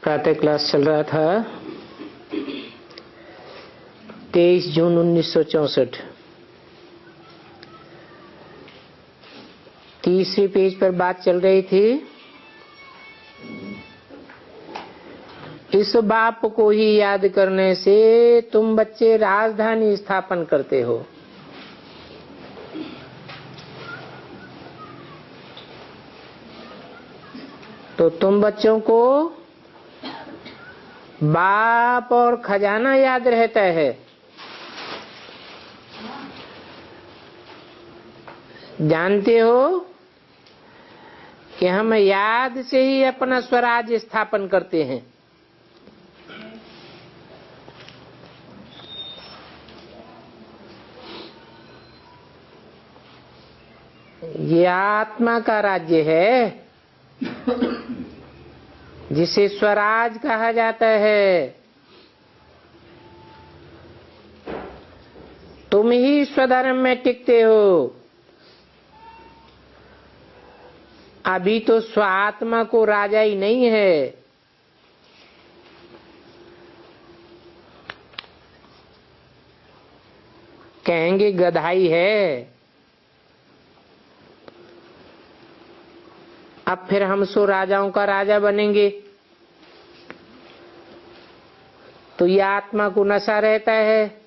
प्रातः क्लास चल रहा था 23 जून 1964। तीसरी पेज पर बात चल रही थी, इस बाप को ही याद करने से तुम बच्चे राजधानी स्थापन करते हो। तो तुम बच्चों को बाप और खजाना याद रहता है। जानते हो कि हम याद से ही अपना स्वराज स्थापन करते हैं। ये आत्मा का राज्य है जिसे स्वराज कहा जाता है। तुम ही स्वधर्म में टिकते हो। अभी तो स्वात्मा को राजा ही नहीं है। कहेंगे गधाई है। अब फिर हम सो राजाओं का राजा बनेंगे। तो ये आत्मा को नशा रहता है।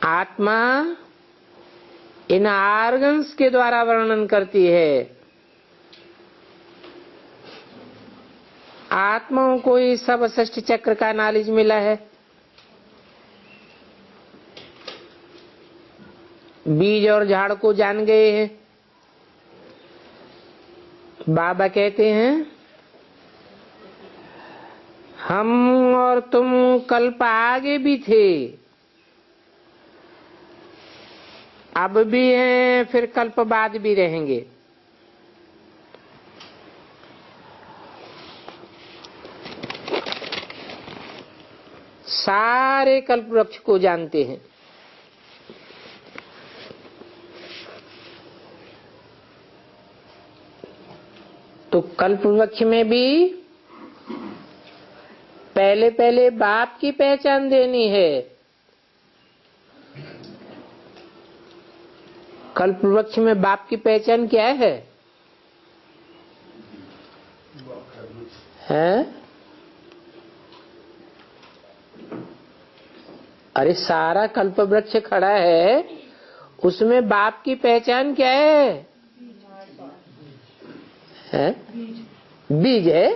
आत्मा इन आर्गन्स के द्वारा वर्णन करती है। आत्माओं को ही सब षष्ठ चक्र का नॉलेज मिला है। बीज और झाड़ को जान गए हैं। बाबा कहते हैं, हम और तुम कल्प आगे भी थे, अब भी हैं, फिर कल्प बाद भी रहेंगे। सारे कल्प वृक्ष को जानते हैं। तो कल्प वृक्ष में भी पहले पहले बाप की पहचान देनी है। कल्प वृक्ष में बाप की पहचान क्या है? अरे सारा कल्प वृक्ष खड़ा है, उसमें बाप की पहचान क्या है? बीज है।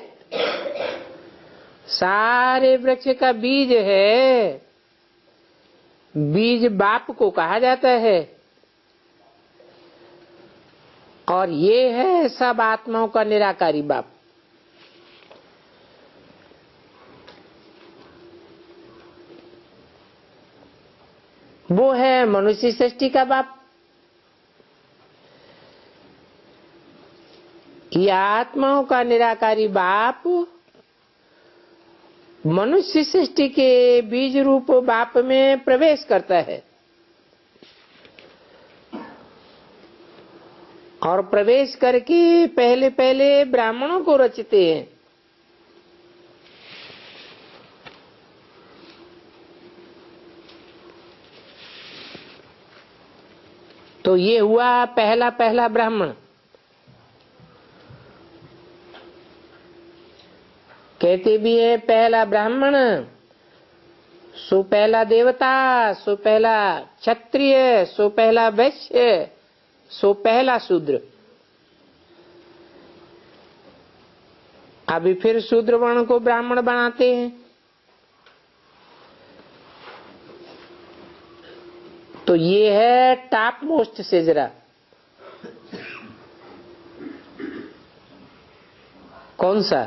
सारे वृक्ष का बीज है। बीज बाप को कहा जाता है। और ये है सब आत्माओं का निराकारी बाप। वो है मनुष्य सृष्टि का बाप। ये आत्माओं का निराकारी बाप मनुष्य सृष्टि के बीज रूप बाप में प्रवेश करता है और प्रवेश करके पहले पहले ब्राह्मणों को रचते हैं। तो ये हुआ पहला पहला ब्राह्मण। कहते भी है पहला ब्राह्मण, सो पहला देवता, सो पहला क्षत्रिय, सो पहला वैश्य, सो पहला शूद्र। अभी फिर शूद्र वर्ण को ब्राह्मण बनाते हैं। तो ये है टॉप मोस्ट सेजरा। कौन सा?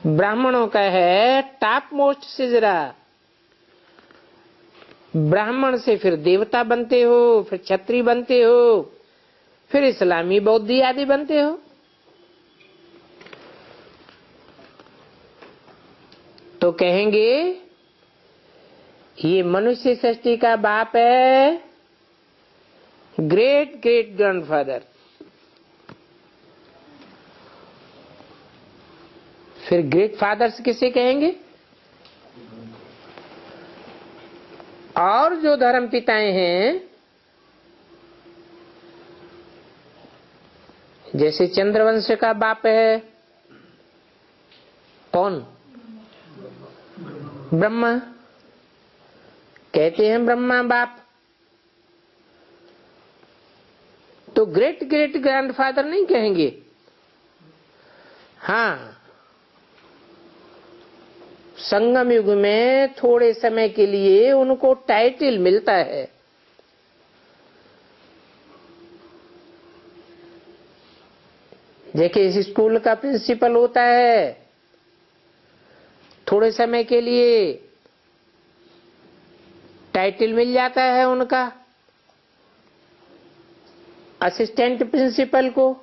ब्राह्मणों का है टॉप मोस्ट सिजरा। ब्राह्मण से फिर देवता बनते हो, फिर क्षत्रिय बनते हो, फिर इस्लामी बौद्धी आदि बनते हो। तो कहेंगे ये मनुष्य सृष्टि का बाप है, ग्रेट ग्रेट ग्रैंडफादर। फिर ग्रेट फादर्स किसे कहेंगे? और जो धर्म पिताएं हैं, जैसे चंद्रवंश का बाप है कौन? ब्रह्मा। कहते हैं ब्रह्मा बाप, तो ग्रेट ग्रेट ग्रैंडफादर नहीं कहेंगे। हाँ, संगम युग में थोड़े समय के लिए उनको टाइटल मिलता है। जैसे इस स्कूल का प्रिंसिपल होता है, थोड़े समय के लिए टाइटल मिल जाता है उनका असिस्टेंट प्रिंसिपल को।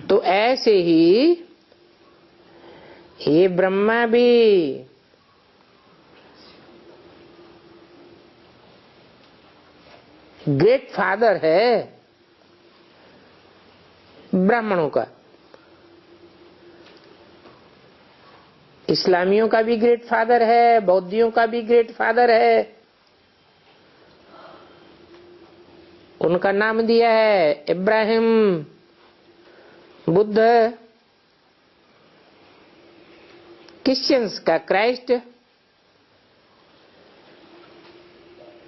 तो ऐसे ही ये ब्रह्मा भी ग्रेट फादर है ब्राह्मणों का। इस्लामियों का भी ग्रेट फादर है, बौद्धियों का भी ग्रेट फादर है। उनका नाम दिया है इब्राहिम, बुद्ध, क्रिश्चियंस का क्राइस्ट।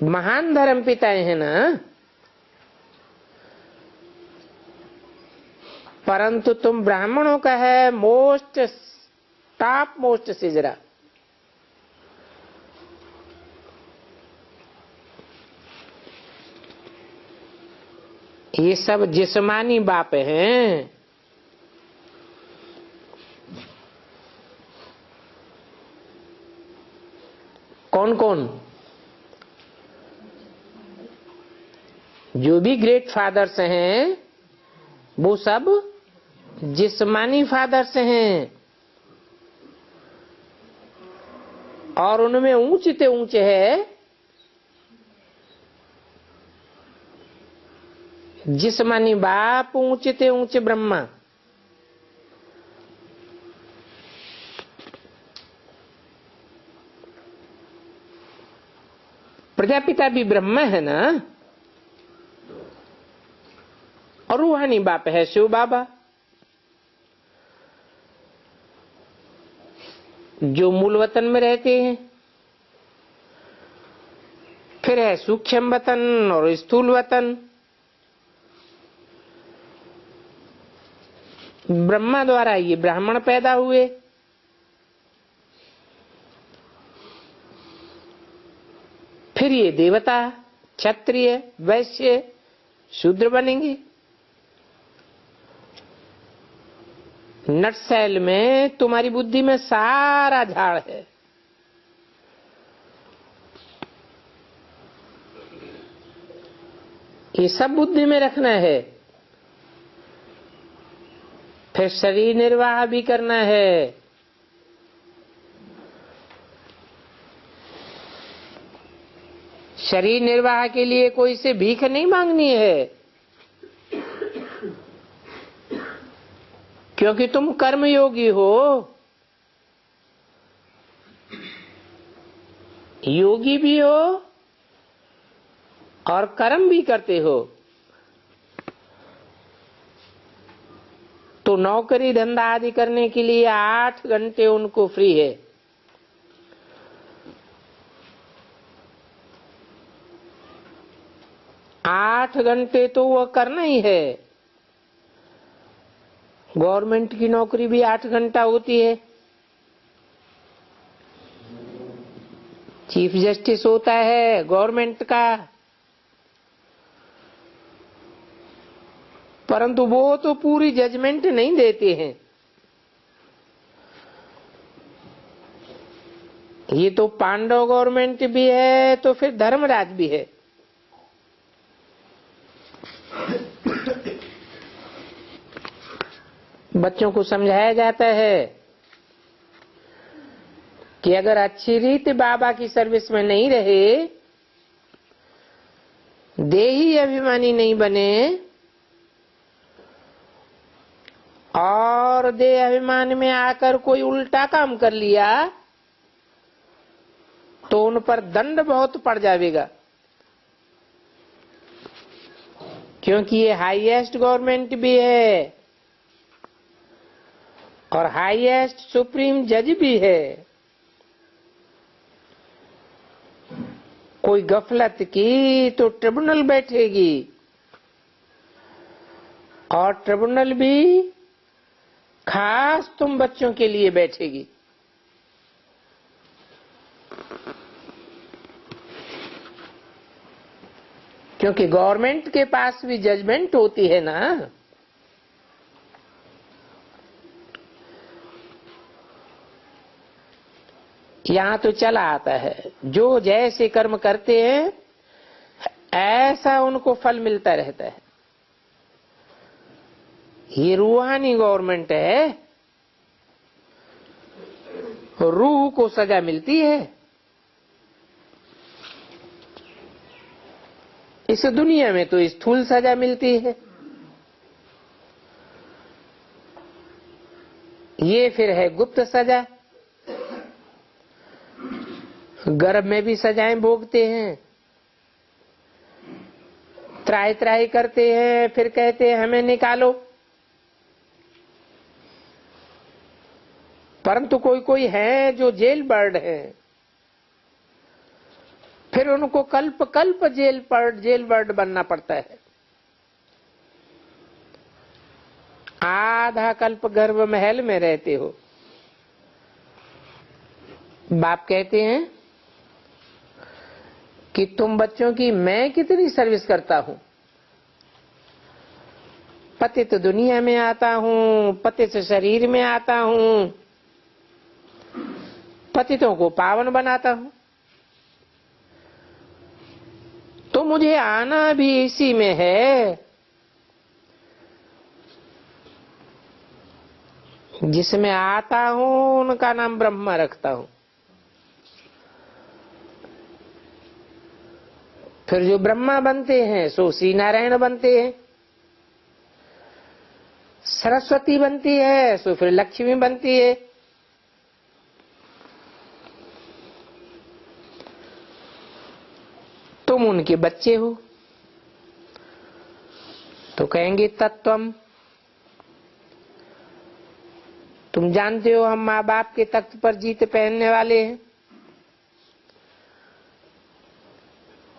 महान धर्म पिताएं हैं ना, परंतु तुम ब्राह्मणों का है मोस्ट टॉप मोस्ट सिजरा। ये सब जिस्मानी बाप हैं। कौन कौन? जो भी ग्रेट फादर्स हैं वो सब जिस्मानी फादर्स हैं, और उनमें ऊंचे से ऊंचे है जिस्मानी बाप, ऊंचे से ऊंचे ब्रह्मा। प्रजापिता भी ब्रह्मा है ना, और रूहानी बाप है शिव बाबा, जो मूल वतन में रहते हैं। फिर है सूक्ष्म वतन और स्थूल वतन। ब्रह्मा द्वारा ये ब्राह्मण पैदा हुए, फिर ये देवता, क्षत्रिय, वैश्य, शूद्र बनेंगे। नटशैल में तुम्हारी बुद्धि में सारा झाड़ है। ये सब बुद्धि में रखना है। फिर शरीर निर्वाह भी करना है। शरीर निर्वाह के लिए कोई से भीख नहीं मांगनी है, क्योंकि तुम कर्मयोगी हो। योगी भी हो और कर्म भी करते हो, तो नौकरी धंधा आदि करने के लिए 8 घंटे उनको फ्री है। आठ घंटे तो वो करना ही है। गवर्नमेंट की नौकरी भी 8 घंटा होती है। चीफ जस्टिस होता है गवर्नमेंट का, परंतु वो तो पूरी जजमेंट नहीं देते हैं। ये तो पांडव गवर्नमेंट भी है तो फिर धर्मराज भी है। बच्चों को समझाया जाता है कि अगर अच्छी रीति बाबा की सर्विस में नहीं रहे, देही अभिमानी नहीं बने, और देह अभिमान में आकर कोई उल्टा काम कर लिया तो उन पर दंड बहुत पड़ जाएगा, क्योंकि ये हाईएस्ट गवर्नमेंट भी है और हाईएस्ट सुप्रीम जज भी है। कोई गफलत की तो ट्रिब्यूनल बैठेगी और ट्रिब्यूनल भी खास तुम बच्चों के लिए बैठेगी। क्योंकि गवर्नमेंट के पास भी जजमेंट होती है ना। यहां तो चला आता है, जो जैसे कर्म करते हैं ऐसा उनको फल मिलता रहता है। ये रूहानी गवर्नमेंट है, रूह को सजा मिलती है। इस दुनिया में तो स्थूल सजा मिलती है, ये फिर है गुप्त सजा। गर्भ में भी सजाएं भोगते हैं, त्राही त्राही करते हैं, फिर कहते हैं हमें निकालो। परंतु कोई कोई है जो जेल बर्ड है, फिर उनको कल्प कल्प जेल बर्ड बनना पड़ता है। आधा कल्प गर्भ महल में रहते हो। बाप कहते हैं कि तुम बच्चों की मैं कितनी सर्विस करता हूं। पतित दुनिया में आता हूं, पतित शरीर में आता हूं, पतितों को पावन बनाता हूं। तो मुझे आना भी इसी में है जिसमें आता हूं, उनका नाम ब्रह्मा रखता हूं। फिर जो ब्रह्मा बनते हैं सो श्री नारायण बनते हैं, सरस्वती बनती है सो फिर लक्ष्मी बनती है। तुम उनके बच्चे हो तो कहेंगे तत्वम। तुम जानते हो हम माँ बाप के तख्त पर जीत पहनने वाले हैं।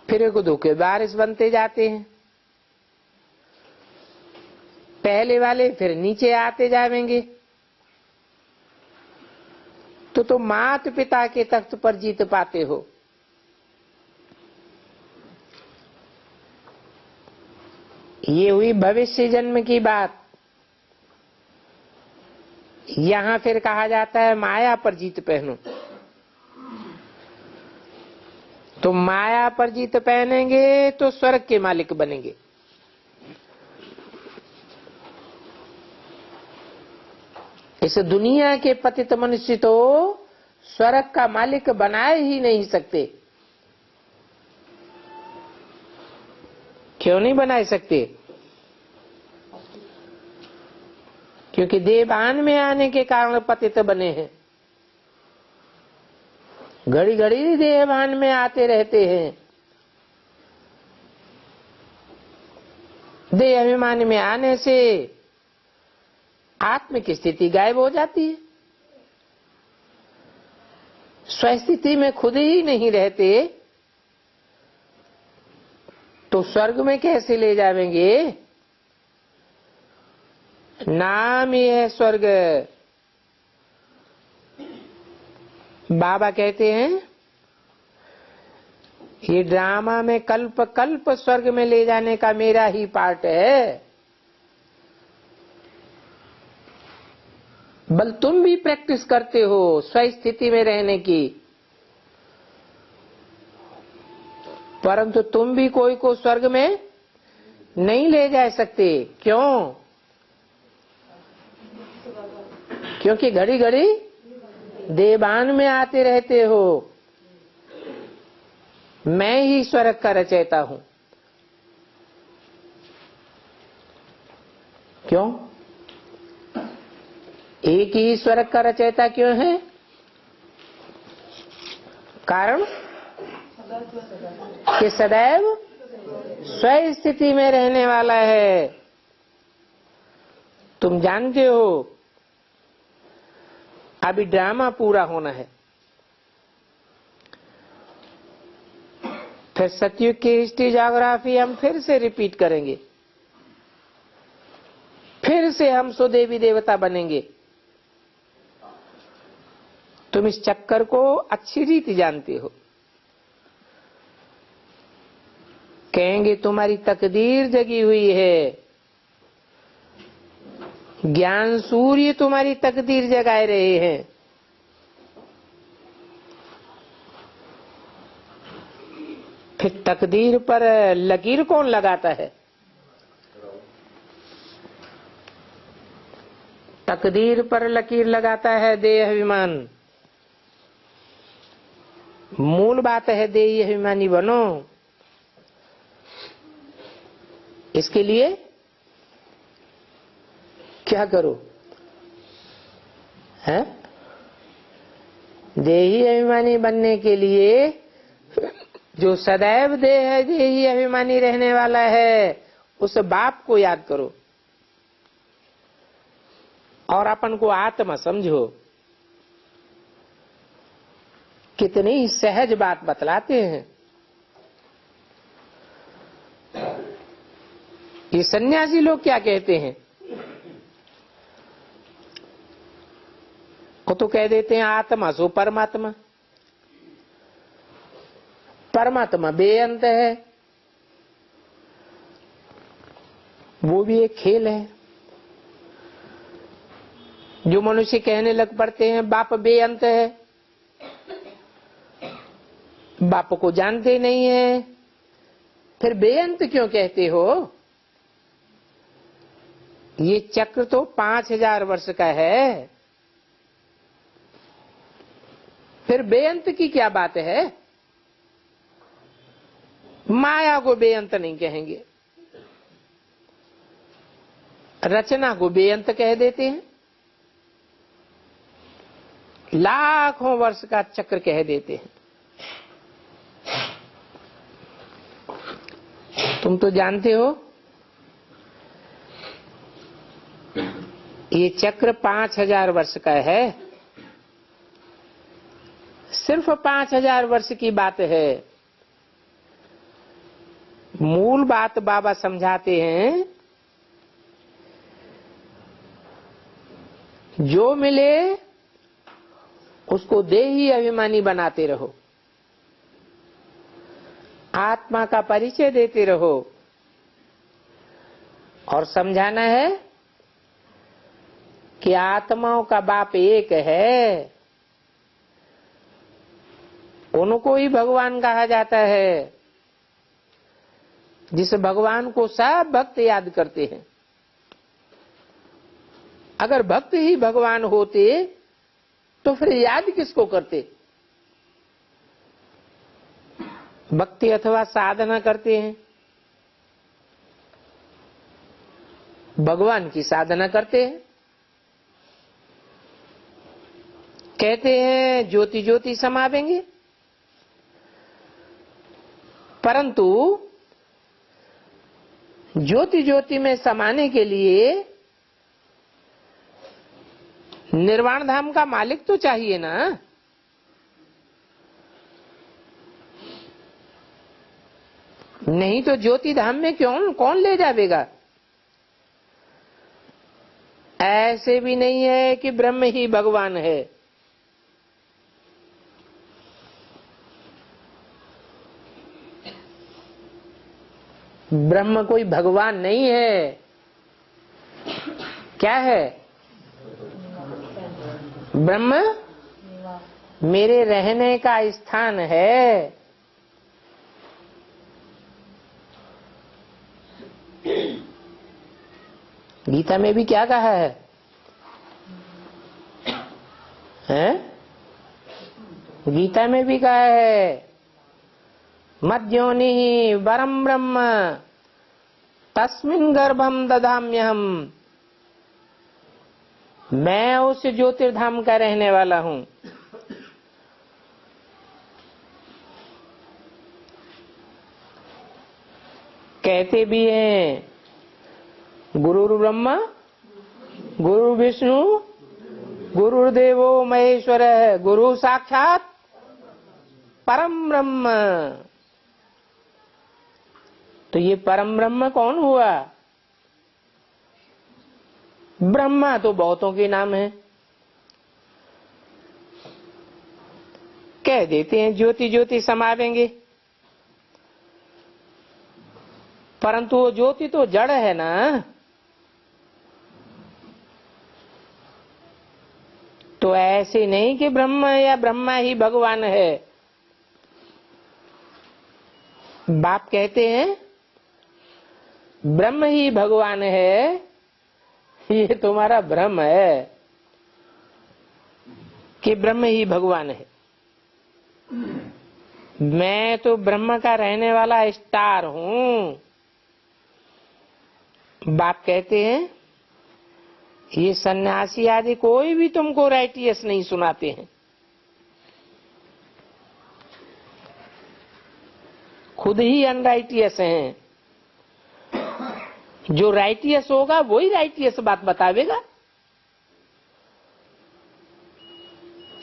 फिर एक दो के बारिश बनते जाते हैं, पहले वाले फिर नीचे आते जाएंगे। तो तुम माता पिता के तख्त पर जीत पाते हो। ये हुई भविष्य जन्म की बात। यहां फिर कहा जाता है माया पर जीत पहनो। तो माया पर जीत पहनेंगे तो स्वर्ग के मालिक बनेंगे। इस दुनिया के पतित मनुष्य तो स्वर्ग का मालिक बनाए ही नहीं सकते। क्यों नहीं बना सकते? क्योंकि देवान में आने के कारण पतित बने हैं। घड़ी घड़ी देवान में आते रहते हैं। देह अभिमान में आने से आत्म की स्थिति गायब हो जाती है। स्वस्थिति में खुद ही नहीं रहते तो स्वर्ग में कैसे ले जाएंगे? नाम ही है स्वर्ग। बाबा कहते हैं ये ड्रामा में कल्प कल्प स्वर्ग में ले जाने का मेरा ही पार्ट है। बल तुम भी प्रैक्टिस करते हो स्वस्थिति में रहने की, परंतु तुम भी कोई को स्वर्ग में नहीं ले जा सकते। क्यों? क्योंकि घड़ी घड़ी देवान में आते रहते हो। मैं ही स्वर्ग का रचयिता हूं। क्यों? एक ही ईश्वर का रचयिता क्यों है? कारण कि सदैव स्वयं स्थिति में रहने वाला है। तुम जानते हो अभी ड्रामा पूरा होना है, फिर सतयुग की हिस्ट्री ज्योग्राफी हम फिर से रिपीट करेंगे, फिर से हम स्वदेवी देवता बनेंगे। तुम इस चक्कर को अच्छी रीति जानते हो। कहेंगे तुम्हारी तकदीर जगी हुई है, ज्ञान सूर्य तुम्हारी तकदीर जगाए रहे हैं। फिर तकदीर पर लकीर कौन लगाता है? तकदीर पर लकीर लगाता है देह अभिमान। मूल बात है देही अभिमानी बनो। इसके लिए क्या करो? हैं? देही अभिमानी बनने के लिए जो सदैव देही अभिमानी रहने वाला है उस बाप को याद करो और अपन को आत्मा समझो। कितनी सहज बात बतलाते हैं। ये सन्यासी लोग क्या कहते हैं? वो तो कह देते हैं आत्मा सो परमात्मा। परमात्मा बेअंत है, वो भी एक खेल है। जो मनुष्य कहने लग पड़ते हैं बाप बेअंत है, बाप को जानते नहीं है, फिर बेअंत क्यों कहते हो? ये चक्र तो 5000 वर्ष का है, फिर बेअंत की क्या बात है? माया को बेअंत नहीं कहेंगे, रचना को बेअंत कह देते हैं, लाखों वर्ष का चक्र कह देते हैं। तुम तो जानते हो ये चक्र 5000 वर्ष का है। सिर्फ 5000 वर्ष की बात है। मूल बात बाबा समझाते हैं, जो मिले उसको देही अभिमानी बनाते रहो, आत्मा का परिचय देते रहो और समझाना है कि आत्माओं का बाप एक है, उनको ही भगवान कहा जाता है। जिस भगवान को सब भक्त याद करते हैं। अगर भक्त ही भगवान होते तो फिर याद किसको करते? भक्ति अथवा साधना करते हैं, भगवान की साधना करते हैं। कहते हैं ज्योति ज्योति समावेंगे, परंतु ज्योति ज्योति में समाने के लिए निर्वाण धाम का मालिक तो चाहिए ना। नहीं तो ज्योति धाम में कौन ले जाएगा? ऐसे भी नहीं है कि ब्रह्म ही भगवान है। ब्रह्म कोई भगवान नहीं है। क्या है? ब्रह्म मेरे रहने का स्थान है। गीता में भी क्या कहा है? हैं? गीता में भी कहा है मद्योनि वरम ब्रह्म तस्मिन् गर्भम दधाम्यहम्। मैं उस ज्योतिर्धाम का रहने वाला हूं। कहते भी हैं गुरुर् ब्रह्मा गुरु विष्णु गुरुर्देवो महेश्वर, गुरु साक्षात परम ब्रह्म। तो ये परम ब्रह्म कौन हुआ? ब्रह्मा तो बहुतों के नाम है। कह देते हैं ज्योति ज्योति समावेंगे, परंतु वो ज्योति तो जड़ है ना। तो ऐसे नहीं कि ब्रह्म या ब्रह्मा ही भगवान है। बाप कहते हैं ब्रह्म ही भगवान है, ये तुम्हारा भ्रम है कि ब्रह्म ही भगवान है। मैं तो ब्रह्म का रहने वाला स्टार हूं। बाप कहते हैं ये सन्यासी आदि कोई भी तुमको राइटियस नहीं सुनाते हैं, खुद ही अनराइटियस हैं। जो राइटियस होगा वही राइटियस बात बतावेगा।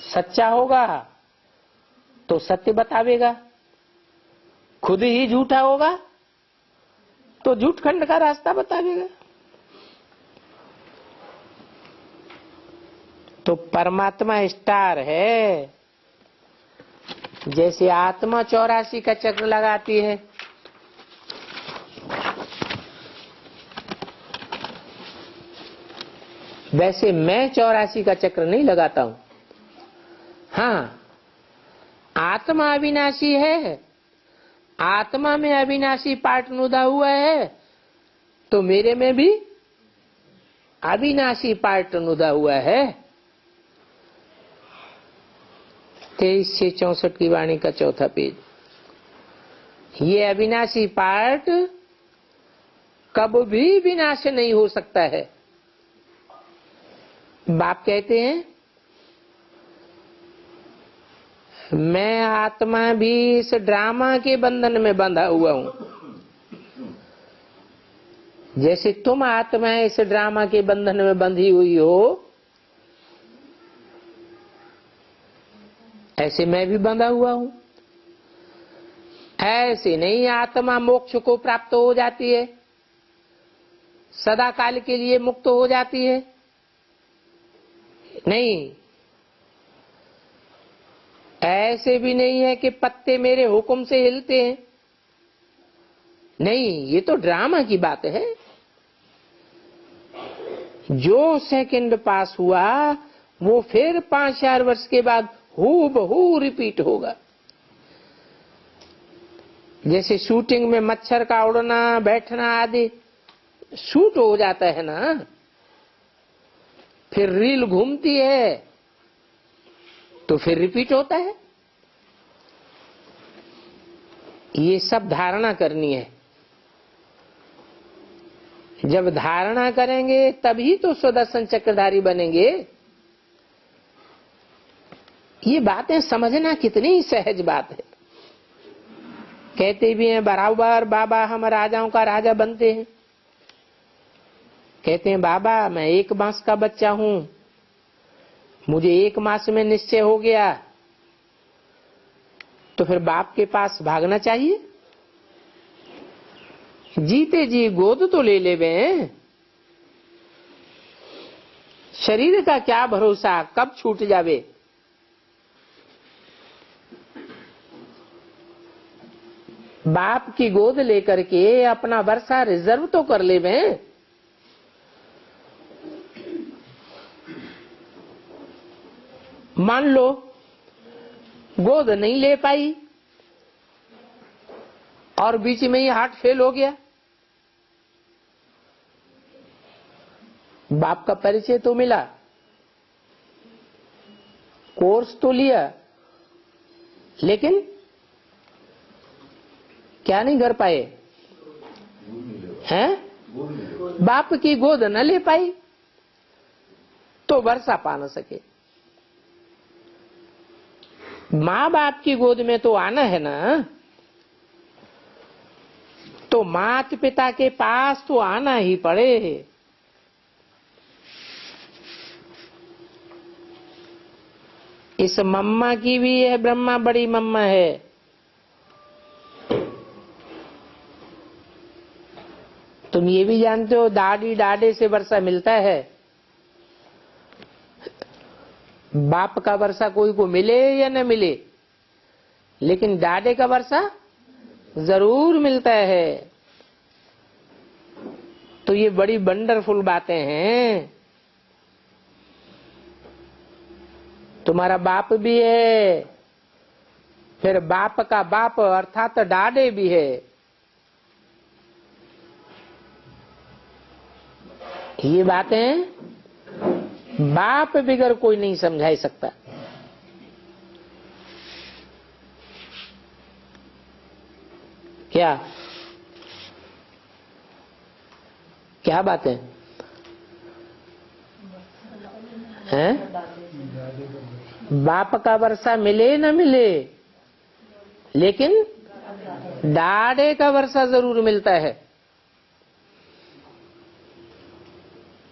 सच्चा होगा तो सत्य बतावेगा, खुद ही झूठा होगा तो झूठ खंड का रास्ता बतावेगा। तो परमात्मा स्टार है। जैसे आत्मा 84 का चक्र लगाती है, वैसे मैं 84 का चक्र नहीं लगाता हूं। हाँ, आत्मा अविनाशी है, आत्मा में अविनाशी पार्ट नुदा हुआ है, तो मेरे में भी अविनाशी पार्ट नुदा हुआ है। 23 से 64 की वाणी का चौथा पेज। ये अविनाशी पार्ट कब भी विनाश नहीं हो सकता है। बाप कहते हैं मैं आत्मा भी इस ड्रामा के बंधन में बंधा हुआ हूं। जैसे तुम आत्मा इस ड्रामा के बंधन में बंधी हुई हो, ऐसे मैं भी बंधा हुआ हूं। ऐसे नहीं आत्मा मोक्ष को प्राप्त हो जाती है, सदा काल के लिए मुक्त हो जाती है। नहीं, ऐसे भी नहीं है कि पत्ते मेरे हुक्म से हिलते हैं। नहीं, ये तो ड्रामा की बात है। जो सेकंड पास हुआ वो फिर 5000 वर्ष के बाद हूबहू रिपीट होगा। जैसे शूटिंग में मच्छर का उड़ना बैठना आदि शूट हो जाता है ना, फिर रील घूमती है तो फिर रिपीट होता है। ये सब धारणा करनी है। जब धारणा करेंगे तभी तो सुदर्शन चक्रधारी बनेंगे। ये बातें समझना कितनी सहज बात है। कहते भी हैं बराबर बाबा हम राजाओं का राजा बनते हैं। कहते हैं बाबा मैं 1 मास का बच्चा हूं, मुझे 1 मास में निश्चय हो गया, तो फिर बाप के पास भागना चाहिए। जीते जी गोद तो ले लेवे। शरीर का क्या भरोसा कब छूट जावे। बाप की गोद लेकर के अपना वर्षा रिजर्व तो कर लेवे। मान लो गोद नहीं ले पाई और बीच में ही हार्ट फेल हो गया, बाप का परिचय तो मिला, कोर्स तो लिया, लेकिन क्या नहीं कर पाए हैं? बाप की गोद न ले पाई तो तो वर्षा पा न सके। माँ बाप की गोद में तो आना है ना, तो माता पिता के पास तो आना ही पड़े। इस मम्मा की भी है ब्रह्मा बड़ी मम्मा है। तुम ये भी जानते हो दादी दादे से वर्षा मिलता है। बाप का वर्षा कोई को मिले या न मिले, लेकिन दादे का वर्षा जरूर मिलता है। तो ये बड़ी वंडरफुल बातें हैं। तुम्हारा बाप भी है, फिर बाप का बाप अर्थात दादे भी है। ये बातें बाप बिगर कोई नहीं समझा सकता। क्या बात है? हैं? बाप का वर्षा मिले न मिले, लेकिन दादे का वर्षा जरूर मिलता है।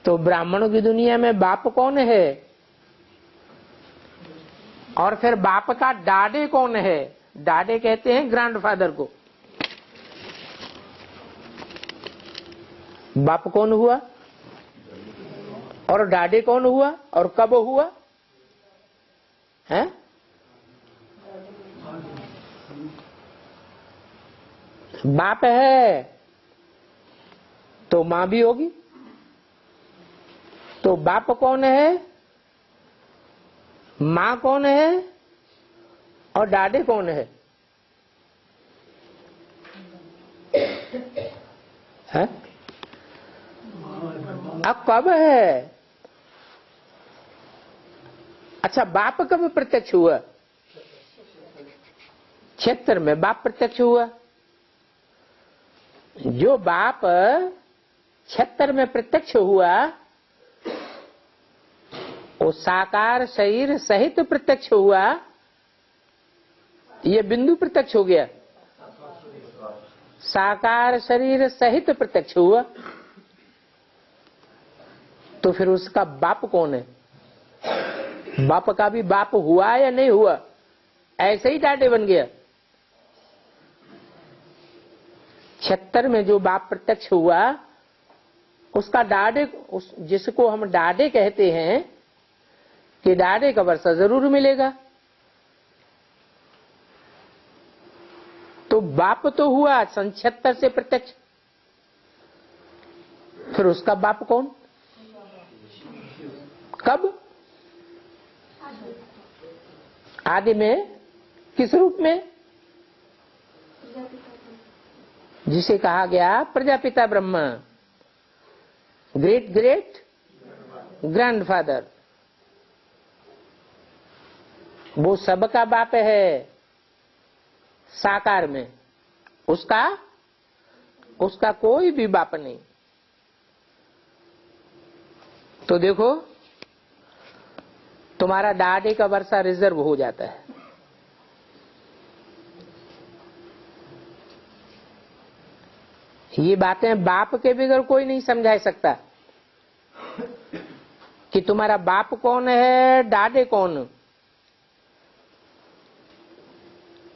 तो ब्राह्मणों की दुनिया में बाप कौन है, और फिर बाप का दादे कौन है? दादे कहते हैं ग्रैंडफादर को। बाप कौन हुआ और दादे कौन हुआ और कब हुआ है? बाप है तो मां भी होगी। तो बाप कौन है, मां कौन है और दादे कौन है? है? अब कब है? अच्छा, बाप कब प्रत्यक्ष हुआ? 76 में बाप प्रत्यक्ष हुआ। जो बाप 76 में प्रत्यक्ष हुआ, वो साकार शरीर सहित प्रत्यक्ष हुआ, ये बिंदु प्रत्यक्ष हो गया। साकार शरीर सहित प्रत्यक्ष हुआ, तो फिर उसका बाप कौन है? बाप का भी बाप हुआ या नहीं हुआ? ऐसे ही दादे बन गया। 76 में जो बाप प्रत्यक्ष हुआ, उसका दादे, जिसको हम दादे कहते हैं, कि दादे का वर्षा जरूर मिलेगा। तो बाप तो हुआ 76 से प्रत्यक्ष, फिर उसका बाप कौन? कब? आदि में। किस रूप में? जिसे कहा गया Prajapita Brahma, great great grandfather. वो सबका बाप है साकार में, उसका कोई भी बाप नहीं। तो देखो, तुम्हारा दादे का वर्षा रिजर्व हो जाता है। ये बातें बाप के बगैर कोई नहीं समझा सकता कि तुम्हारा बाप कौन है, दादे कौन।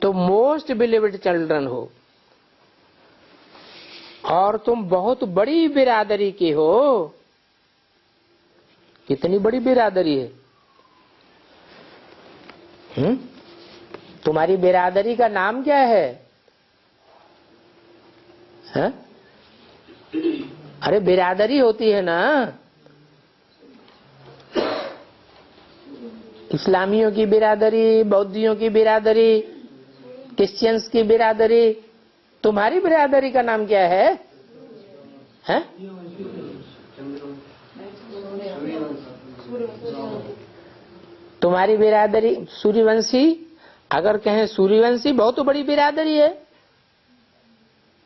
तो मोस्ट बिलीव्ड चिल्ड्रन हो, और तुम बहुत बड़ी बिरादरी के हो। कितनी बड़ी बिरादरी है? तुम्हारी बिरादरी का नाम क्या है? हैं? अरे बिरादरी होती है ना, इस्लामियों की बिरादरी, बौद्धियों की बिरादरी, क्रिश्चियंस की बिरादरी। तुम्हारी बिरादरी का नाम क्या है? हैं? तुम्हारी बिरादरी सूर्यवंशी, अगर कहें सूर्यवंशी बहुत बड़ी बिरादरी है,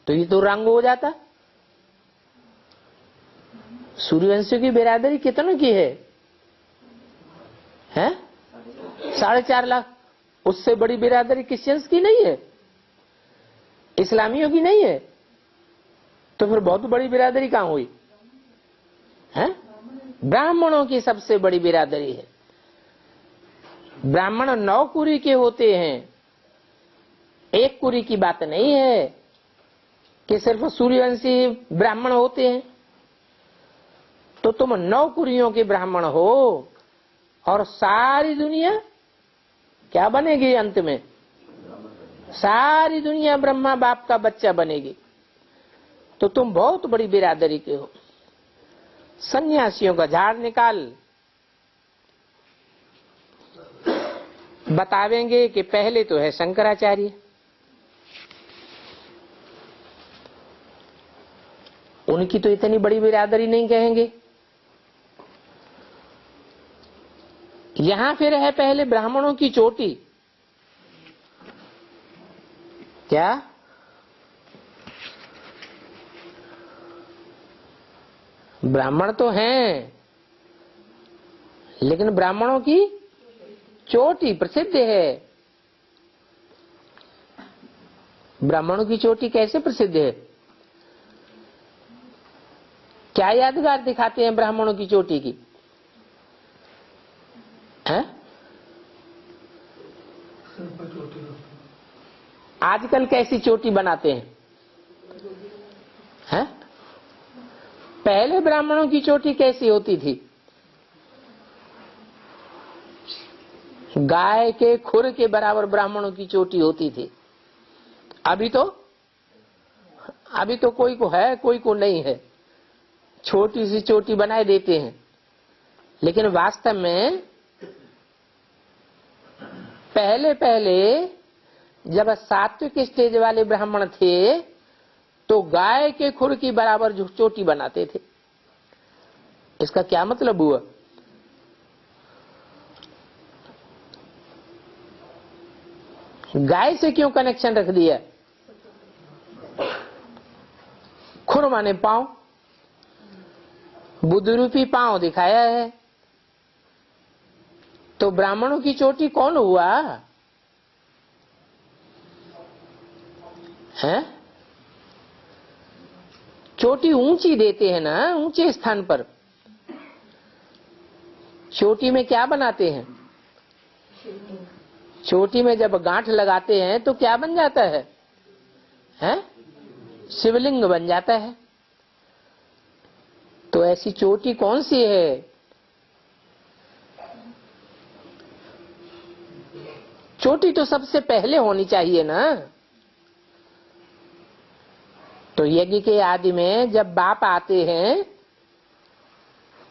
तो ये तो रंग हो जाता। सूर्यवंशी की बिरादरी कितनों की है? हैं? 4.5 लाख। उससे बड़ी बिरादरी क्रिश्चियंस की नहीं है, इस्लामियों की नहीं है, तो फिर बहुत बड़ी बिरादरी कहां हुई? हैं? ब्राह्मणों की सबसे बड़ी बिरादरी है। ब्राह्मण 9 कुरी के होते हैं, 1 कुरी की बात नहीं है कि सिर्फ सूर्यवंशी ब्राह्मण होते हैं। तो तुम 9 कुरियों के ब्राह्मण हो और सारी दुनिया क्या बनेगी? अंत में सारी दुनिया ब्रह्मा बाप का बच्चा बनेगी। तो तुम बहुत बड़ी बिरादरी के हो। सन्यासियों का झाड़ निकाल बतावेंगे कि पहले तो है शंकराचार्य, उनकी तो इतनी बड़ी बिरादरी नहीं कहेंगे। यहां फिर है पहले ब्राह्मणों की चोटी। क्या? ब्राह्मण तो हैं, लेकिन ब्राह्मणों की चोटी प्रसिद्ध है। ब्राह्मणों की चोटी कैसे प्रसिद्ध है? क्या यादगार दिखाते हैं ब्राह्मणों की चोटी की? हैं? आजकल कैसी चोटी बनाते हैं? हैं? पहले ब्राह्मणों की चोटी कैसी होती थी? गाय के खुर के बराबर ब्राह्मणों की चोटी होती थी। अभी तो कोई को है, कोई को नहीं है, छोटी सी चोटी बनाए देते हैं। लेकिन वास्तव में पहले जब सात्विक स्टेज वाले ब्राह्मण थे तो गाय के खुर की बराबर चोटी बनाते थे। इसका क्या मतलब हुआ? गाय से क्यों कनेक्शन रख दिया? खुर माने पांव, बुद्ध रूपी पांव दिखाया है। तो ब्राह्मणों की चोटी कौन हुआ है? चोटी ऊंची देते हैं ना, ऊंचे स्थान पर। चोटी में क्या बनाते हैं? चोटी में जब गांठ लगाते हैं तो क्या बन जाता है? हैं? शिवलिंग बन जाता है। तो ऐसी चोटी कौन सी है? चोटी तो सबसे पहले होनी चाहिए ना। तो यज्ञ के आदि में जब बाप आते हैं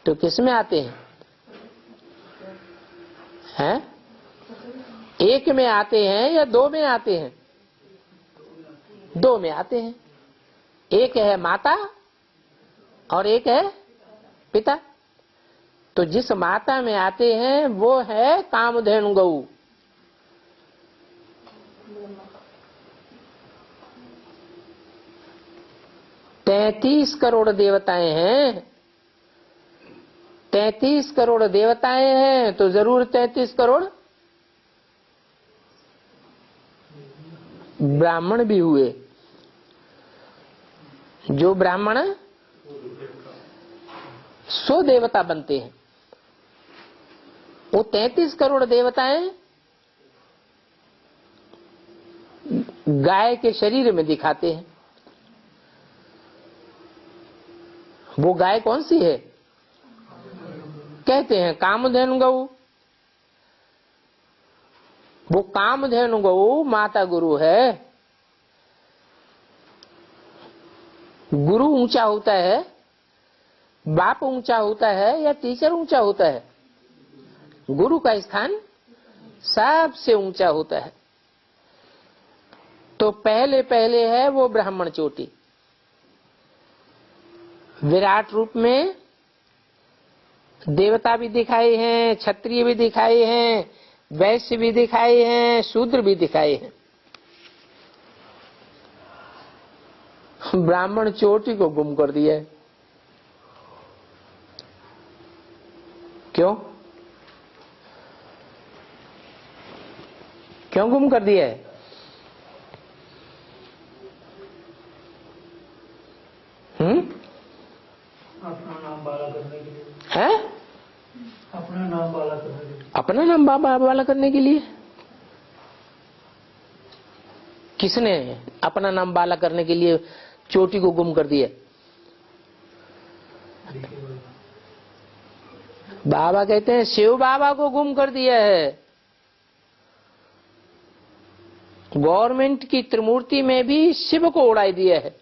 तो किस में आते हैं? हैं? 1 में आते हैं या 2 में आते हैं? 2 में आते हैं। एक है माता और एक है पिता। तो जिस माता में आते हैं वो है कामधेनु गौ। तैतीस करोड़ देवताएं हैं। 33 करोड़ देवताएं हैं तो जरूर 33 करोड़ ब्राह्मण भी हुए। जो ब्राह्मण 100 देवता बनते हैं, वो 33 करोड़ देवताएं गाय के शरीर में दिखाते हैं। वो गाय कौन सी है? कहते हैं कामधेनु गौ। वो कामधेनु गौ माता गुरु है। गुरु ऊंचा होता है, बाप ऊंचा होता है या टीचर ऊंचा होता है? गुरु का स्थान सबसे ऊंचा होता है। तो पहले है वो ब्राह्मण चोटी। विराट रूप में देवता भी दिखाए हैं, क्षत्रिय भी दिखाए हैं, वैश्य भी दिखाए हैं, शूद्र भी दिखाए हैं। ब्राह्मण चोटी को गुम कर दिया है। क्यों? क्यों गुम कर दिया है? अपना नाम बाला करने के लिए। है? अपना नाम बाला करने के लिए। अपना नाम बाला करने के लिए? किसने अपना नाम बाला करने के लिए चोटी को गुम कर दिया? बाबा कहते हैं शिव बाबा को गुम कर दिया है। गवर्नमेंट की त्रिमूर्ति में भी शिव को उड़ाई दिया है।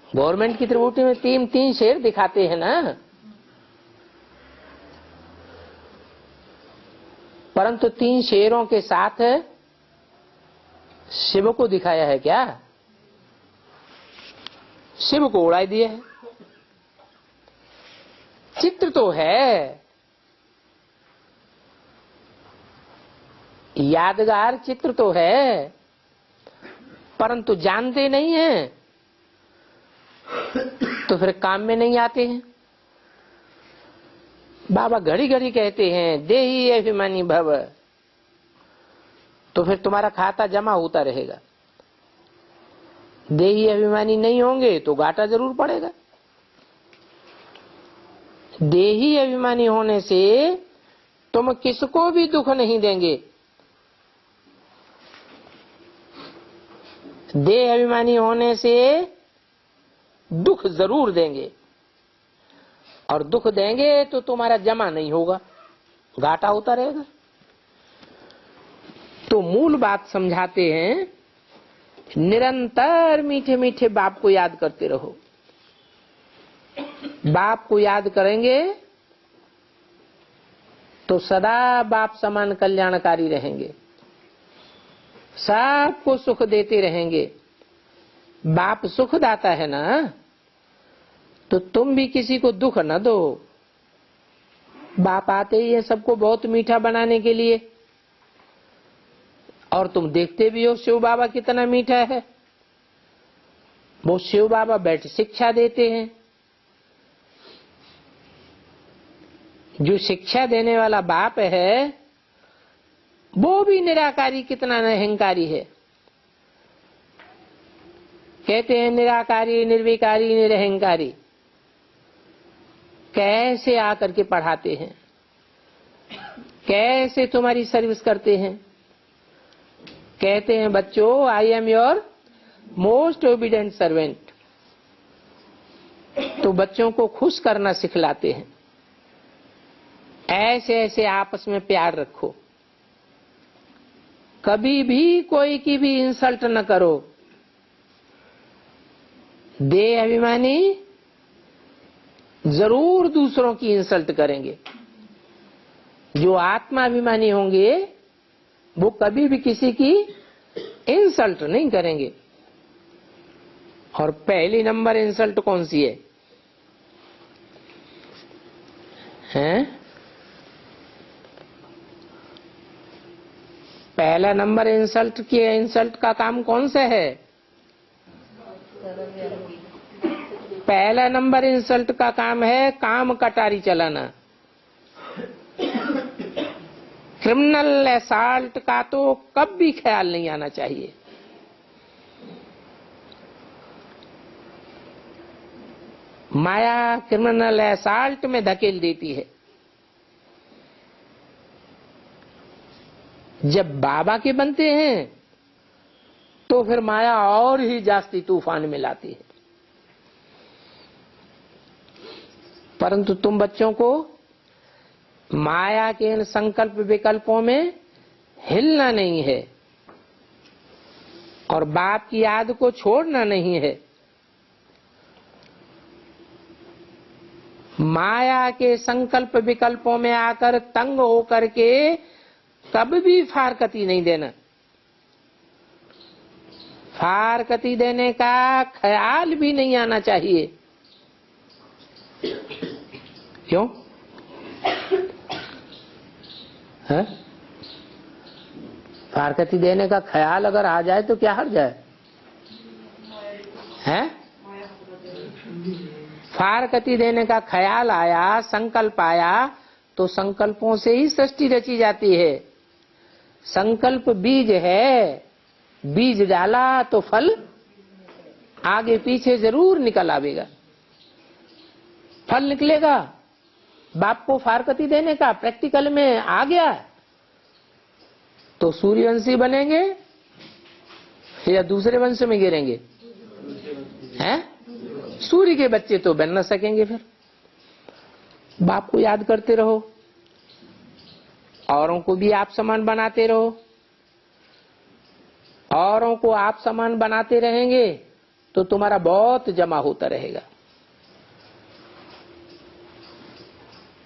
गवर्नमेंट की त्रिमूर्ति में तीन शेर दिखाते हैं ना, परंतु 3 शेरों के साथ शिव को दिखाया है क्या? शिव को उड़ाई दिया है। चित्र तो है, यादगार चित्र तो है, परंतु जानते नहीं हैं, तो फिर काम में नहीं आते हैं। बाबा घड़ी घड़ी कहते हैं देही अभिमानी भव, तो फिर तुम्हारा खाता जमा होता रहेगा। देही अभिमानी नहीं होंगे तो घाटा जरूर पड़ेगा। देही अभिमानी होने से तुम किसको भी दुख नहीं देंगे। देह अभिमानी होने से दुख जरूर देंगे, और दुख देंगे तो तुम्हारा जमा नहीं होगा, घाटा होता रहेगा। तो मूल बात समझाते हैं, निरंतर मीठे मीठे बाप को याद करते रहो। बाप को याद करेंगे तो सदा बाप समान कल्याणकारी रहेंगे, सबको सुख देते रहेंगे। बाप सुख दाता है ना, तो तुम भी किसी को दुख न दो। बाप आते ही है सबको बहुत मीठा बनाने के लिए, और तुम देखते भी हो शिव बाबा कितना मीठा है। वो शिव बाबा बैठ शिक्षा देते हैं। जो शिक्षा देने वाला बाप है वो भी निराकारी कितना अहंकारी है। कहते हैं निराकारी निर्विकारी निरहंकारी। कैसे आकर के पढ़ाते हैं, कैसे तुम्हारी सर्विस करते हैं। कहते हैं बच्चों I am your most obedient servant. तो बच्चों को खुश करना सिखलाते हैं। ऐसे ऐसे आपस में प्यार रखो, कभी भी कोई की भी इंसल्ट न करो। देह अभिमानी जरूर दूसरों की इंसल्ट करेंगे। जो आत्मा अभिमानी होंगे वो कभी भी किसी की इंसल्ट नहीं करेंगे। और पहली नंबर इंसल्ट कौन सी है? हैं? पहला नंबर इंसल्ट का काम कौन सा है? पहला नंबर इंसल्ट का काम है काम कटारी चलाना। क्रिमिनल असॉल्ट का तो कभी ख्याल नहीं आना चाहिए। माया क्रिमिनल असॉल्ट में धकेल देती है। जब बाबा के बनते हैं तो फिर माया और ही जास्ती तूफान में लाती है। परंतु तुम बच्चों को माया के इन संकल्प विकल्पों में हिलना नहीं है और बाप की याद को छोड़ना नहीं है। माया के संकल्प विकल्पों में आकर तंग होकर के कभी भी फारकती नहीं देना। फारकती देने का ख्याल भी नहीं आना चाहिए। क्यों है? फारकती देने का ख्याल अगर आ जाए तो क्या हर्ज है? फारकती देने का ख्याल आया, संकल्प आया, तो संकल्पों से ही सृष्टि रची जाती है। संकल्प बीज है, बीज डाला तो फल आगे पीछे जरूर निकल आवेगा। फल निकलेगा। बाप को फारकती देने का प्रैक्टिकल में आ गया तो सूर्यवंशी बनेंगे या दूसरे वंश में गिरेंगे? हैं? सूर्य के बच्चे तो बन न सकेंगे। फिर बाप को याद करते रहो, औरों को भी आप समान बनाते रहो। औरों को आप समान बनाते रहेंगे तो तुम्हारा बहुत जमा होता रहेगा।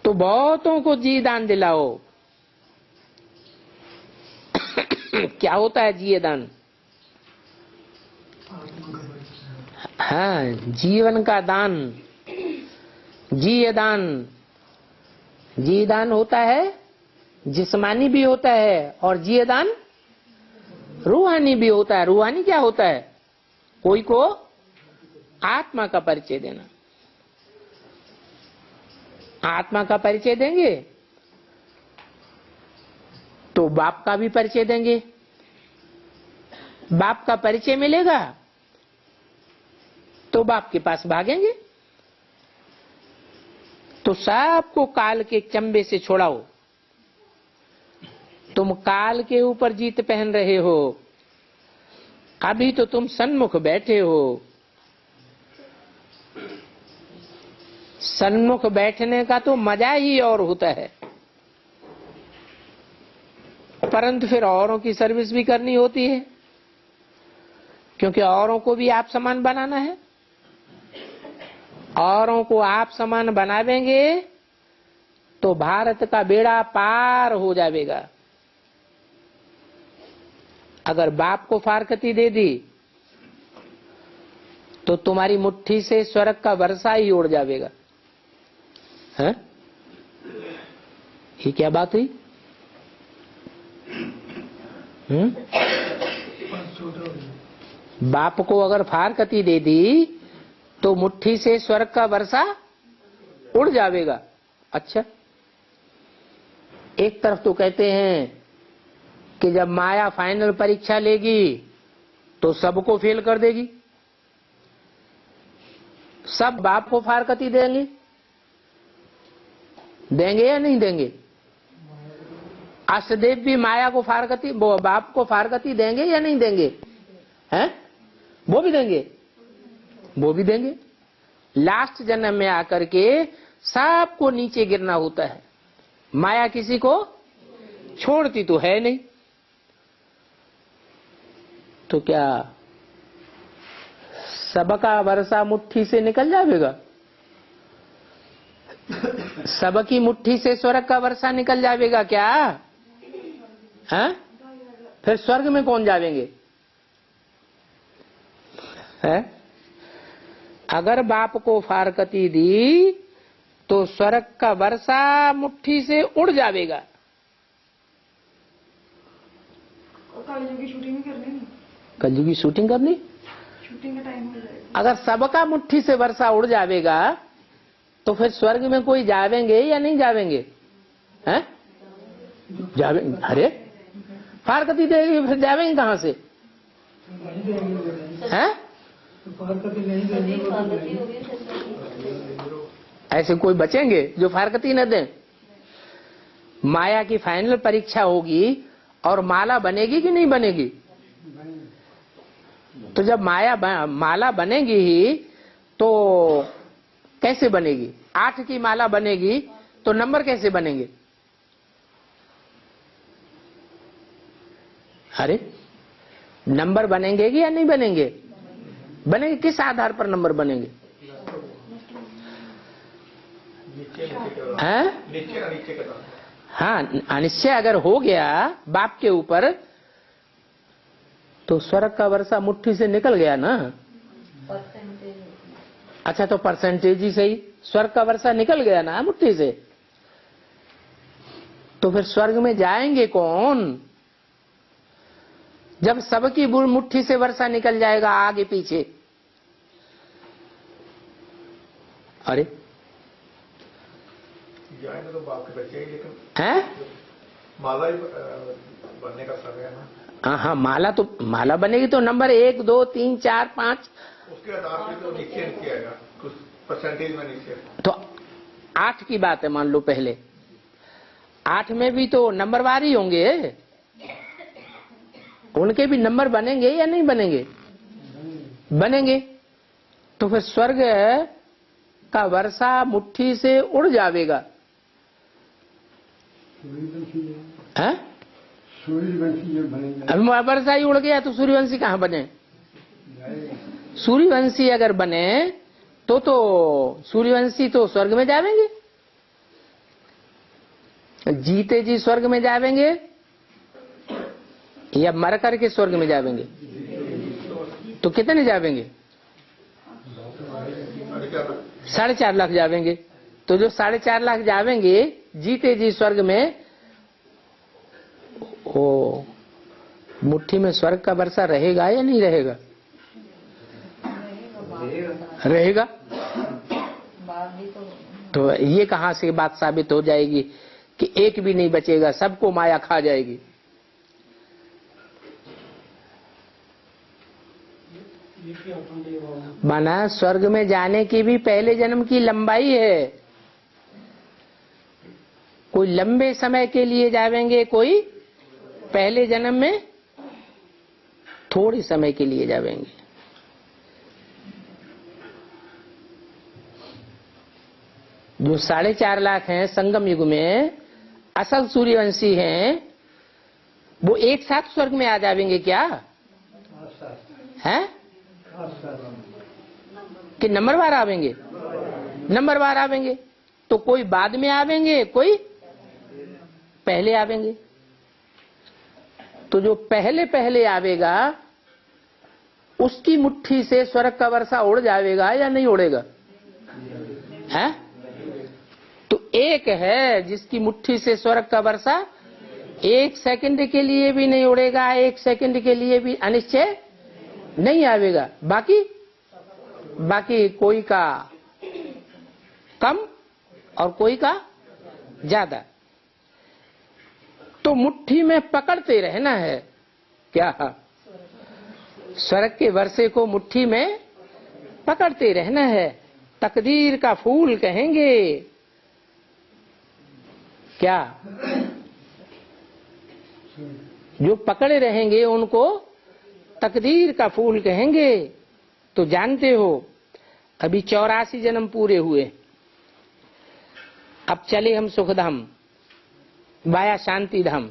तो बहुतों को जी दान दिलाओ। क्या होता है जी दान? हाँ, जीवन का दान, जी दान। जी दान होता है, जिस्मानी भी होता है और जी दान रूहानी भी होता है। रूहानी क्या होता है? कोई को आत्मा का परिचय देना। आत्मा का परिचय देंगे तो बाप का भी परिचय देंगे। बाप का परिचय मिलेगा तो बाप के पास भागेंगे। तो सबको काल के चंबे से छोड़ाओ। तुम काल के ऊपर जीत पहन रहे हो। अभी तो तुम सन्मुख बैठे हो। सन्मुख बैठने का तो मजा ही और होता है, परंतु फिर औरों की सर्विस भी करनी होती है, क्योंकि औरों को भी आप समान बनाना है। औरों को आप समान बनावेंगे तो भारत का बेड़ा पार हो जाएगा। अगर बाप को फारकती दे दी तो तुम्हारी मुट्ठी से स्वर्ग का वर्षा ही उड़ जाएगा। है? ये क्या बात हुई? बाप को अगर फारकती दे दी तो मुट्ठी से स्वर्ग का वर्षा उड़ जाएगा। अच्छा, एक तरफ तो कहते हैं कि जब माया फाइनल परीक्षा लेगी तो सबको फेल कर देगी। सब बाप को फारकती देंगे, देंगे या नहीं देंगे? अष्टदेव भी माया को फारकती, बाप को फारकती देंगे या नहीं देंगे? हैं? वो भी देंगे, वो भी देंगे। लास्ट जन्म में आकर के सबको नीचे गिरना होता है। माया किसी को छोड़ती तो है नहीं। तो क्या सबका वर्षा मुट्ठी से निकल जाएगा? सबकी मुट्ठी से स्वर्ग का वर्षा निकल जाएगा क्या? हैं? फिर स्वर्ग में कौन जाएंगे? है? अगर बाप को फारकती दी तो स्वर्ग का वर्षा मुट्ठी से उड़ जाएगा। कलयुगी शूटिंग करनी, कलयुगी शूटिंग करनी, शूटिंग का टाइम हो जाएगा। अगर सबका मुट्ठी से वर्षा उड़ जाएगा तो फिर स्वर्ग में कोई जावेंगे या नहीं जावेंगे? हैं? जावेंगे। अरे फारकती देगी फिर जावेंगे कहां से? हैं? ऐसे कोई बचेंगे जो फारकती न दें? माया की फाइनल परीक्षा होगी और माला बनेगी कि नहीं बनेगी? तो जब माला बनेगी ही तो कैसे बनेगी? 8 की माला बनेगी तो नंबर कैसे बनेंगे? अरे नंबर बनेंगे कि या नहीं बनेंगे? बनेंगे। किस आधार पर नंबर बनेंगे? हैं? हाँ, अनिश्चय अगर हो गया बाप के ऊपर तो स्वर्ग का वर्षा मुट्ठी से निकल गया ना। अच्छा, तो परसेंटेज ही सही, स्वर्ग का वर्षा निकल गया ना मुट्ठी से। तो फिर स्वर्ग में जाएंगे कौन? जब सबकी मुट्ठी से वर्षा निकल जाएगा आगे पीछे। अरे जाएंगे तो बाप के बच्चे ही, लेकिन हैं? माला ही बनने का समय है ना, हाँ हाँ, माला बनेगी तो नंबर 1 2 3 4 5, उसके आधार पे तो नीचे किया जाएगा कुछ परसेंटेज में नीचे। तो 8 की बात है, मान लो पहले 8 में भी तो नंबरवार ही होंगे, उनके भी नंबर बनेंगे या नहीं बनेंगे? बनेंगे। तो फिर स्वर्ग का वर्षा मुट्ठी से उड़ जावेगा, है? सूर्यवंशी जब बनेगा, अब वर्षा ही उड़ गया तो सूर्यवंशी कहाँ बने? सूर्यवंशी अगर बने तो सूर्यवंशी तो स्वर्ग में जावेंगे, जीते जी स्वर्ग में जावेंगे या मर करके स्वर्ग में जावेंगे? तो कितने जावेंगे? 4.5 लाख जावेंगे। तो जो 4.5 लाख जावेंगे जीते जी स्वर्ग में, ओ मुट्ठी में स्वर्ग का वर्षा रहेगा या नहीं रहेगा? रहेगा। तो ये कहां से बात साबित हो जाएगी कि एक भी नहीं बचेगा, सबको माया खा जाएगी? माना स्वर्ग में जाने की भी पहले जन्म की लंबाई है, कोई लंबे समय के लिए जावेंगे, कोई पहले जन्म में थोड़े समय के लिए जावेंगे। जो 4.5 लाख हैं संगम युग में असल सूर्यवंशी हैं, वो एक साथ स्वर्ग में आ जावेंगे क्या? हैं कि नंबरवार आवेंगे? नंबरवार आवेंगे। तो कोई बाद में आवेंगे, कोई पहले आवेंगे। तो जो पहले पहले आवेगा उसकी मुट्ठी से स्वर्ग का वर्षा उड़ जाएगा या नहीं उड़ेगा? है? तो एक है जिसकी मुट्ठी से स्वर्ग का वर्षा 1 सेकंड के लिए भी नहीं उड़ेगा, 1 सेकंड के लिए भी अनिश्चय नहीं आवेगा। बाकी कोई का कम और कोई का ज्यादा। तो मुट्ठी में पकड़ते रहना है क्या? स्वर्ग के वर्षे को मुट्ठी में पकड़ते रहना है। तकदीर का फूल कहेंगे क्या? जो पकड़े रहेंगे उनको तकदीर का फूल कहेंगे। तो जानते हो अभी 84 जन्म पूरे हुए, अब चले हम सुखधाम वाया शांति धाम।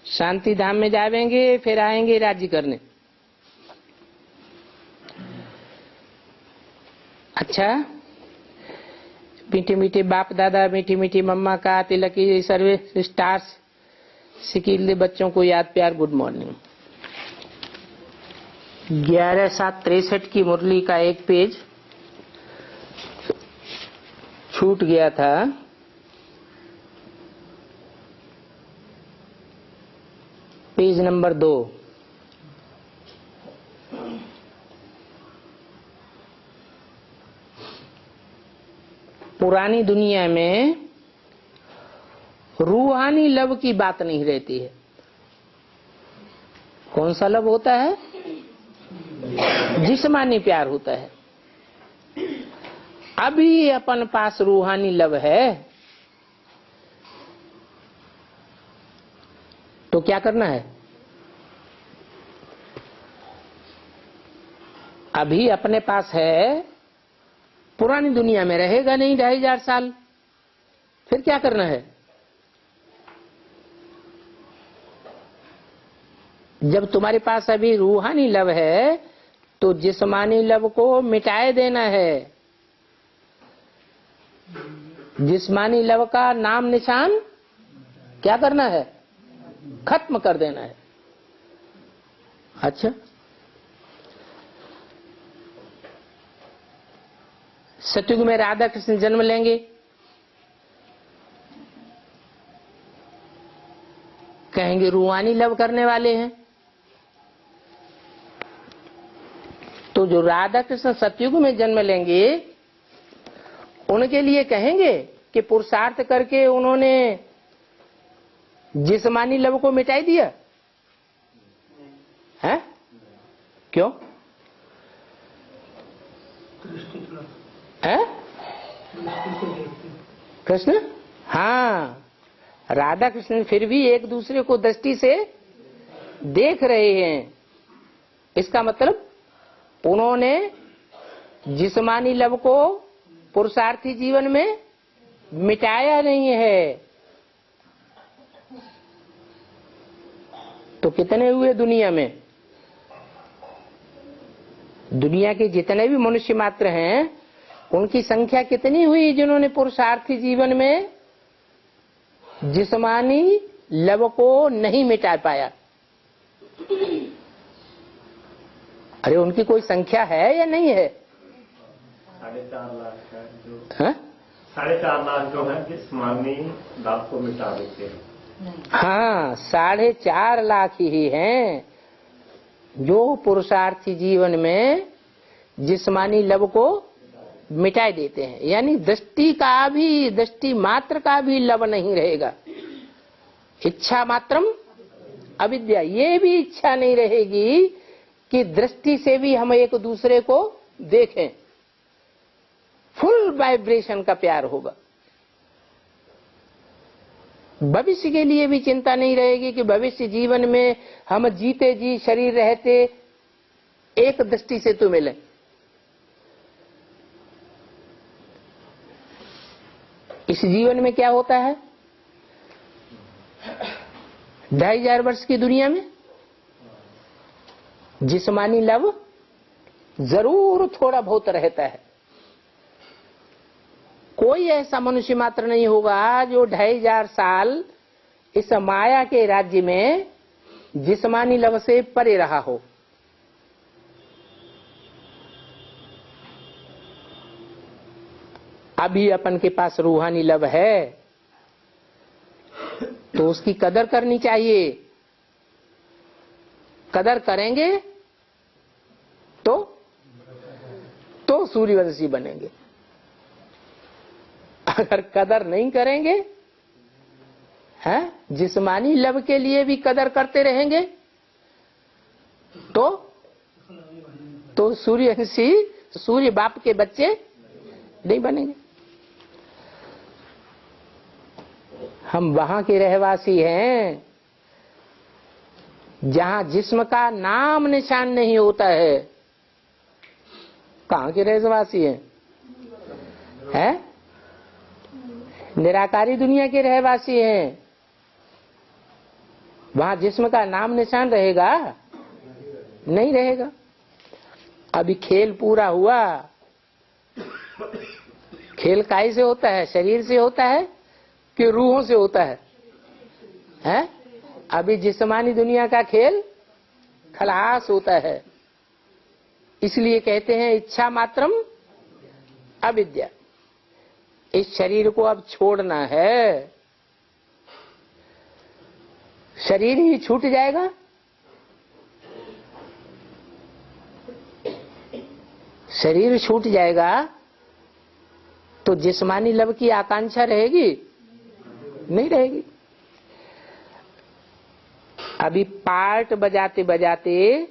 शांति धाम में जाएंगे, फिर आएंगे राज्य करने। अच्छा, मीठे मीठे बाप दादा, मीठी मीठी मम्मा का, तिलकी सर्वे स्टार्स, सिकीले बच्चों को याद प्यार, गुड मॉर्निंग। 11/7/63 की मुरली का एक पेज छूट गया था। Page number 2। पुरानी दुनिया में रूहानी लव की बात नहीं रहती है। कौन सा लव होता है? जिस्मानी प्यार होता है। अभी अपन पास रूहानी लव है तो क्या करना है? अभी अपने पास है, पुरानी दुनिया में रहेगा नहीं 2500 साल, फिर क्या करना है? जब तुम्हारे पास अभी रूहानी लव है तो जिस्मानी लव को मिटाए देना है। जिस्मानी लव का नाम निशान क्या करना है? खत्म कर देना है। अच्छा, सतयुग में राधा कृष्ण जन्म लेंगे, कहेंगे रूहानी लव करने वाले हैं। तो जो राधा कृष्ण सतयुग में जन्म लेंगे उनके लिए कहेंगे कि पुरुषार्थ करके उन्होंने जिस्मानी लव को मिटाई दिया है? क्यों दृष्टि तो है? दृष्टि से देखते हैं। कृष्ण, हाँ, राधा कृष्ण फिर भी एक दूसरे को दृष्टि से देख रहे हैं। इसका मतलब उन्होंने जिस्मानी लव को पुरुषार्थी जीवन में मिटाया नहीं है। तो कितने हुए दुनिया में? दुनिया के जितने भी मनुष्य मात्र हैं उनकी संख्या कितनी हुई जिन्होंने पुरुषार्थी जीवन में जिस्मानी लव को नहीं मिटा पाया? अरे उनकी कोई संख्या है या नहीं है? 4.5 लाख है जो हाँ? 4.5 लाख जो है जिस्मानी दाग को मिटा देते हैं। हाँ, 4.5 लाख ही हैं जो पुरुषार्थी जीवन में जिस्मानी लव को मिटाई देते हैं। यानी दृष्टि मात्र का भी लव नहीं रहेगा। इच्छा मात्रम अविद्या, ये भी इच्छा नहीं रहेगी कि दृष्टि से भी हम एक दूसरे को देखें। फुल वाइब्रेशन का प्यार होगा। भविष्य के लिए भी चिंता नहीं रहेगी कि भविष्य जीवन में हम जीते जी शरीर रहते एक दृष्टि से तो मिले। इस जीवन में क्या होता है? 2500 वर्ष की दुनिया में जिस्मानी लव जरूर थोड़ा बहुत रहता है। कोई ऐसा मनुष्य मात्र नहीं होगा जो 2500 साल इस माया के राज्य में जिस्मानी लव से परे रहा हो। अभी अपन के पास रूहानी लव है तो उसकी कदर करनी चाहिए। कदर करेंगे तो सूर्यवंशी बनेंगे। अगर कदर नहीं करेंगे, हैं, जिस्मानी लव के लिए भी कदर करते रहेंगे तो सूर्यवंशी, सूर्य बाप के बच्चे नहीं बनेंगे। हम वहां के रहवासी हैं जहां जिस्म का नाम निशान नहीं होता है। कहां के रहवासी हैं? हैं? निराकारी दुनिया के रहवासी हैं। वहां जिस्म का नाम निशान रहेगा? नहीं रहेगा। अभी खेल पूरा हुआ। खेल काहे से होता है? शरीर से होता है कि रूहों से होता है? हैं? अभी जिस्मानी दुनिया का खेल खलास होता है। इसलिए कहते हैं इच्छा मात्रम अविद्या। इस शरीर को अब छोड़ना है। शरीर ही छूट जाएगा शरीर छूट जाएगा तो जिस्मानी लव की आकांक्षा रहेगी? नहीं रहेगी। अभी पार्ट बजाते बजाते,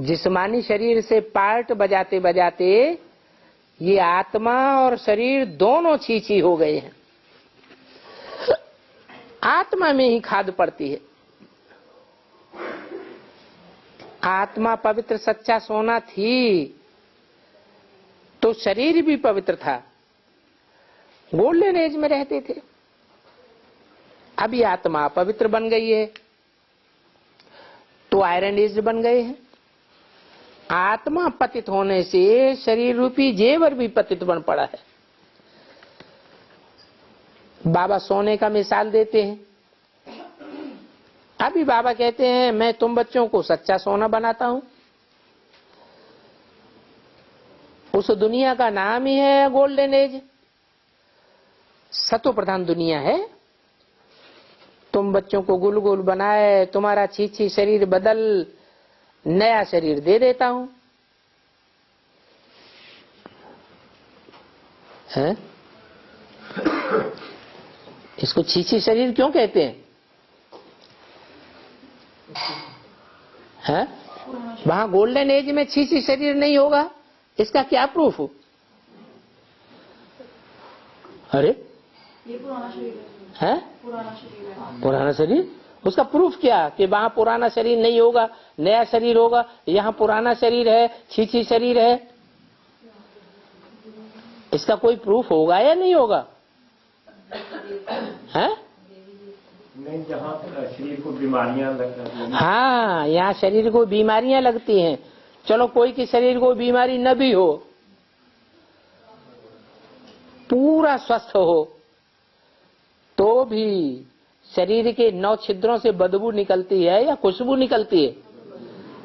जिस्मानी शरीर से पार्ट बजाते बजाते ये आत्मा और शरीर दोनों छीछी हो गए हैं। आत्मा में ही खाद पड़ती है। आत्मा पवित्र सच्चा सोना थी तो शरीर भी पवित्र था, गोल्डन एज में रहते थे। अभी आत्मा पवित्र बन गई है तो आयरन एज बन गए हैं। आत्मा पतित होने से शरीर रूपी जेवर भी पतित बन पड़ा है। बाबा सोने का मिसाल देते हैं। अभी बाबा कहते हैं मैं तुम बच्चों को सच्चा सोना बनाता हूं। उस दुनिया का नाम ही है गोल्डन एज। सतो प्रधान दुनिया है। तुम बच्चों को गुल गुल बनाए, तुम्हारा छीछी शरीर बदल नया शरीर दे देता हूं। है? इसको छीछी शरीर क्यों कहते हैं? हैं? वहां गोल्डन एज में छीछी शरीर नहीं होगा, इसका क्या प्रूफ हो? अरे ये पुराना शरीर है। है पुराना शरीर है। पुराना शरीर, उसका प्रूफ क्या कि वहां पुराना शरीर नहीं होगा, नया शरीर होगा, यहाँ पुराना शरीर है, छीछी शरीर है, इसका कोई प्रूफ होगा या नहीं होगा? हैं? नहीं, जहाँ शरीर को बीमारियां लगती, हाँ, यहाँ शरीर को बीमारियां लगती हैं। चलो कोई के शरीर को बीमारी न भी हो, पूरा स्वस्थ हो, तो भी शरीर के 9 छिद्रों से बदबू निकलती है या खुशबू निकलती है?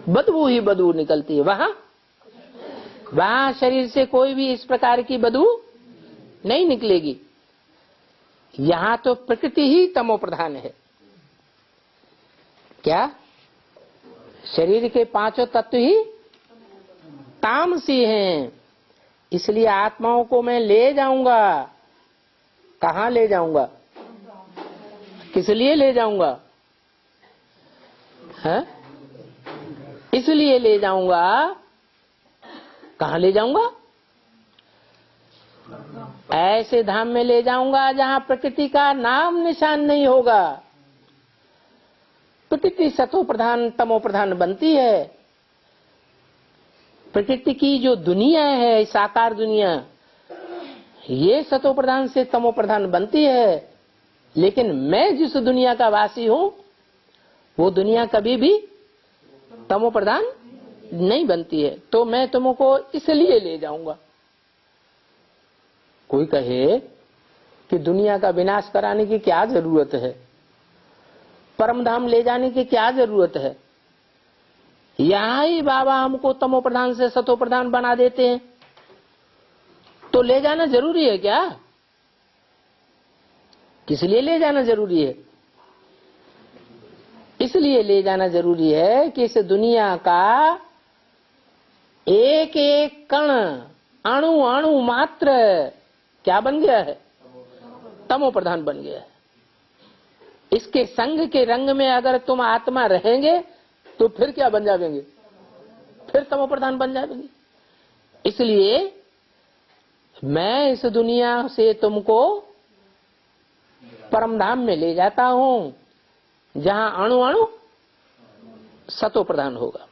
बदबू ही बदबू निकलती है। वहां शरीर से कोई भी इस प्रकार की बदबू नहीं निकलेगी। यहाँ तो प्रकृति ही तमो प्रधान है। क्या? शरीर के 5 तत्व ही तामसी हैं। इसलिए आत्माओं को मैं ले जाऊंगा। कहाँ ले जाऊंगा? किस लिए ले जाऊंगा? है? इसलिए ले जाऊंगा। कहाँ ले जाऊंगा? ऐसे धाम में ले जाऊंगा जहां प्रकृति का नाम निशान नहीं होगा। प्रकृति सतो प्रधान तमो प्रधान बनती है। प्रकृति की जो दुनिया है, साकार दुनिया, ये सतो प्रधान से तमो प्रधान बनती है। लेकिन मैं जिस दुनिया का वासी हूं, वो दुनिया कभी भी तमो प्रधान नहीं बनती है। तो मैं तुमको इसलिए ले जाऊंगा। कोई कहे कि दुनिया का विनाश कराने की क्या जरूरत है, परम धाम ले जाने की क्या जरूरत है, यहां ही बाबा हमको तमो प्रधान से सतो प्रधान बना देते हैं, तो ले जाना जरूरी है क्या? किस लिए ले जाना जरूरी है? इसलिए ले जाना जरूरी है कि इस दुनिया का एक एक कण, अणु अणु मात्र क्या बन गया है? तमो प्रधान बन गया है। इसके संग के रंग में अगर तुम आत्मा रहेंगे तो फिर क्या बन जाएंगे? फिर तमो प्रधान बन जाएंगे। इसलिए मैं इस दुनिया से तुमको परम धाम में ले जाता हूं, जहां अणु अणु सतो प्रधान होगा।